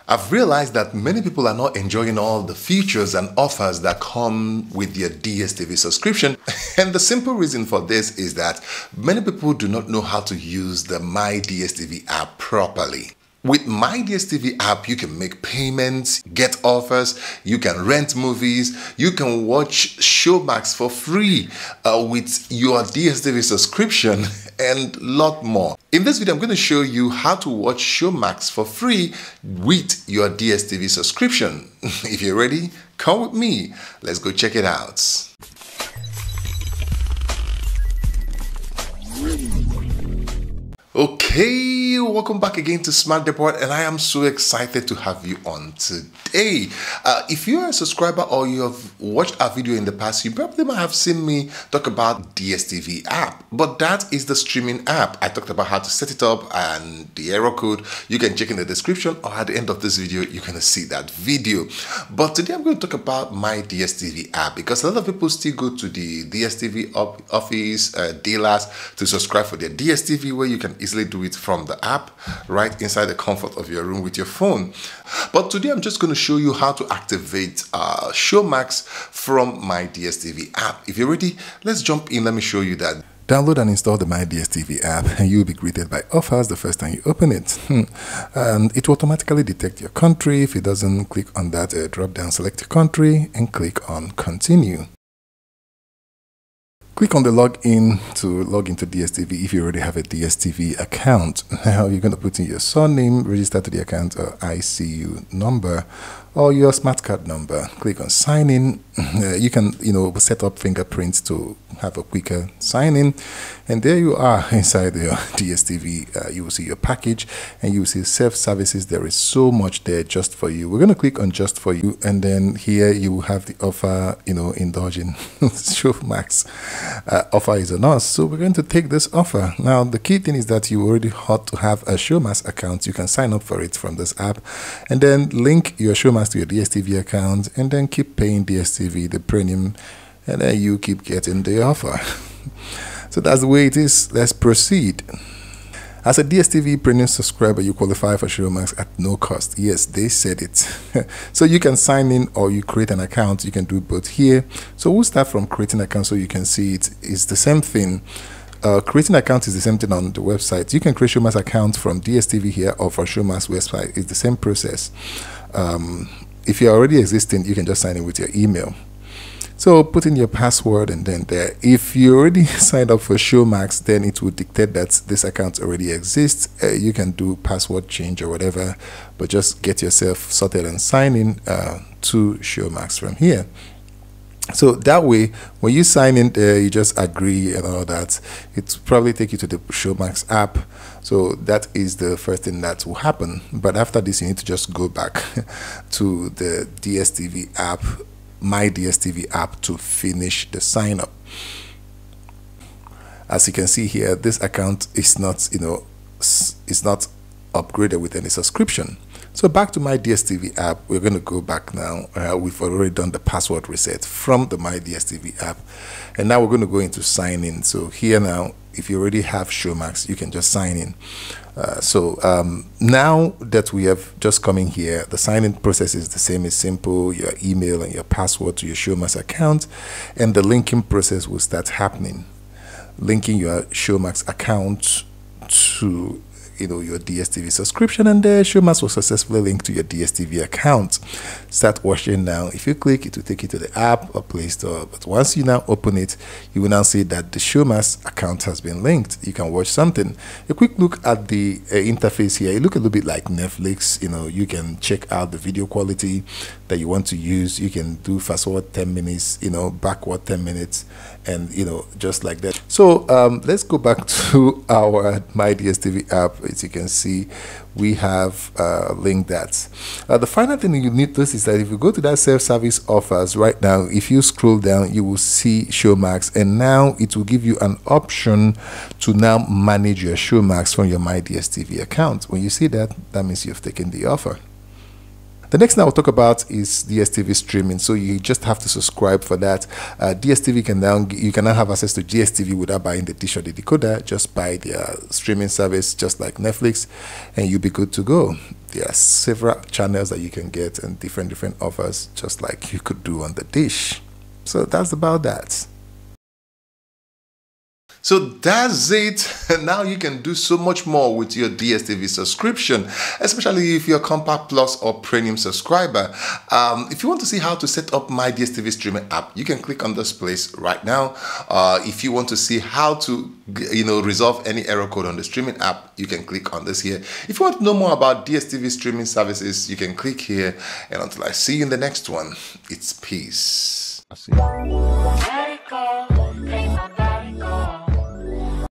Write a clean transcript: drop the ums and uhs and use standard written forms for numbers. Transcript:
I've realized that many people are not enjoying all the features and offers that come with their DSTV subscription. And the simple reason for this is that many people do not know how to use the My DSTV app properly. With My DSTV app, you can make payments, get offers, you can rent movies, you can watch ShowMax for free with your DSTV subscription, and a lot more. In this video, I'm going to show you how to watch ShowMax for free with your DSTV subscription. If you're ready, come with me. Let's go check it out. Okay, welcome back again to Smart Depot, and I am so excited to have you on today. If you're a subscriber or you have watched our video in the past, you probably might have seen me talk about DSTV app, but that is the streaming app. I talked about how to set it up and the error code. You can check in the description, or at the end of this video, you're going to see that video. But today I'm going to talk about My DSTV app, because a lot of people still go to the DSTV office, dealers to subscribe for their DSTV, where you can easily do it from the app right inside the comfort of your room with your phone. But today I'm just going to show you how to activate ShowMax from My DSTV app. If you're ready, let's jump in. Let me show you that. Download and install the My DSTV app, and you'll be greeted by offers the first time you open it. And it will automatically detect your country. If it doesn't, click on that drop down, select your country, and click on continue. Click on the login to log into DSTV if you already have a DSTV account. Now you're going to put in your surname, register to the account, or ICU number, or your smart card number. Click on sign in. You can, set up fingerprints to have a quicker sign in. And there you are inside your DSTV. You will see your package, and you will see self-services. There is so much there just for you. We're going to click on just for you, and then here you will have the offer, indulging ShowMax. Offer is on us, so we're going to take this offer. Now the key thing is that you already ought to have a ShowMax account. You can sign up for it from this app, and then link your ShowMax to your DSTV account, and then keep paying DSTV the premium, and then you keep getting the offer. So that's the way it is. Let's proceed. As a DSTV premium subscriber, you qualify for ShowMax at no cost. Yes, they said it. So you can sign in or you create an account. You can do both here. So we'll start from creating an account so you can see it is the same thing. Creating an account is the same thing on the website. You can create ShowMax account from DSTV here or from ShowMax website. It's the same process. If you're already existing, you can just sign in with your email. So put in your password, and then there. If you already signed up for ShowMax, then it will dictate that this account already exists. You can do password change or whatever, but just get yourself sorted and sign in to ShowMax from here. So that way, when you sign in there, you just agree and all that. It probably take you to the ShowMax app. So that is the first thing that will happen. But after this, you need to just go back to the DSTV app, My DSTV app, to finish the sign up. As you can see here, this account is not, is not upgraded with any subscription. So back to My DSTV app, we're going to go back now. We've already done the password reset from the My DSTV app, and now we're going to go into sign in. So here now, if you already have ShowMax, you can just sign in. Now that we have just come in here, the sign-in process is the same. It's simple. Your email and your password to your ShowMax account, and the linking process will start happening. Linking your ShowMax account to your DSTV subscription, and the ShowMax will successfully link to your DSTV account. Start watching now. If you click, it will take you to the app or Play Store. But once you now open it, you will now see that the ShowMax account has been linked. You can watch something. A quick look at the interface here. It looks a little bit like Netflix. You can check out the video quality that you want to use. You can do fast forward 10 minutes, backward 10 minutes, and just like that. So let's go back to our My DSTV app. As you can see, we have linked that. The final thing you need to notice is that if you go to that self-service offers right now, if you scroll down, you will see ShowMax, and now it will give you an option to now manage your ShowMax from your My DSTV account. When you see that, that means you've taken the offer. The next thing I'll talk about is DSTV streaming. So you just have to subscribe for that. DSTV you can now have access to DSTV without buying the dish or the decoder. Just buy their streaming service, just like Netflix, and you'll be good to go. There are several channels that you can get and different offers, just like you could do on the dish. So that's about that. So that's it. Now you can do so much more with your DSTV subscription, especially if you're a Compact Plus or Premium subscriber. If you want to see how to set up My DSTV streaming app, you can click on this place right now. If you want to see how to resolve any error code on the streaming app, you can click on this here. If you want to know more about DSTV streaming services, you can click here. And until I see you in the next one, it's peace. I see you.